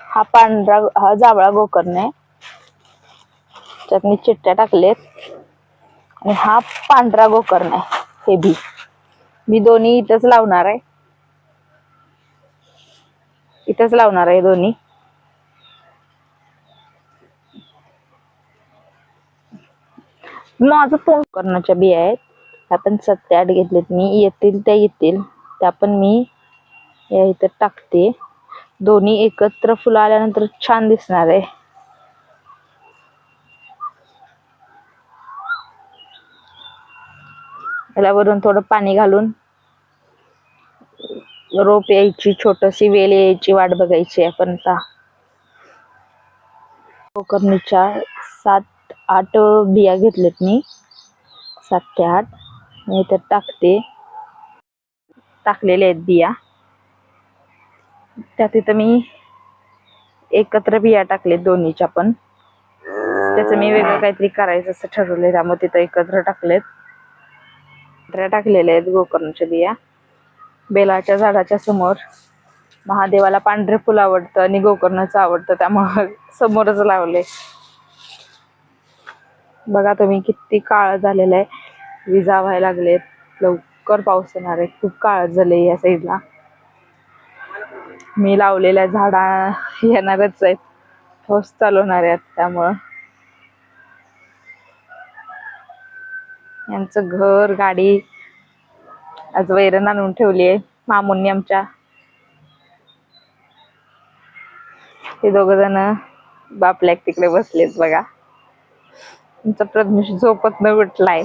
हा पांढरा हा जांभळा गोकर्ण आहे, त्यात मी चिट्ट्या टाकलेत. आणि हा पांढरा गोकर्ण आहे, हे बी मी दोन्ही इथंच लावणार आहे. इथंच लावणार आहे दोन्ही. माझं तोंड गोकर्णाच्या बिया आहेत, आपण 7-8 घेतलेत मी. येतील त्या येतील त्या पण मी या इथं टाकते. दोन्ही एकत्र फुलं आल्यानंतर छान दिसणार आहे. याला वरून थोडं पाणी घालून रोप यायची, छोटशी वेल यायची वाट बघायची आपण. आता गोकर्णीच्या 7-8 बिया घेतलेत मी, 7 ते 8 मी इथं टाकते. टाकलेल्या आहेत बिया त्यात. इथं मी एकत्र बिया टाकलेत दोन्हीच्या पण. त्याचं मी वेगळं काहीतरी करायचं असं ठरवलंय, त्यामुळे तिथं एकत्र टाकलेत. टाकलेल्या आहेत गोकर्णच्या बिया. बेलाच्या झाडाच्या समोर महादेवाला पांढरे फुल आवडतं आणि गोकर्णचं आवडतं, त्यामुळे समोरच लावले. बघा तुम्ही किती काळ झालेलं आहे, विजा व्हायला लागलेत, लवकर पाऊस येणार आहे. खूप काळ झाले या साईडला. मी लावलेल्या झाडा येणारच आहेत, पाऊस चालू होणार आहे त्यामुळं. यांचं घर गाडी आज वैरण आणून ठेवली आहे मामूंनी आमच्या. हे दोघ जण बापल्याक तिकडे बसलेत बघा. तुमचा प्रज्ञेश झोपत न उठलाय.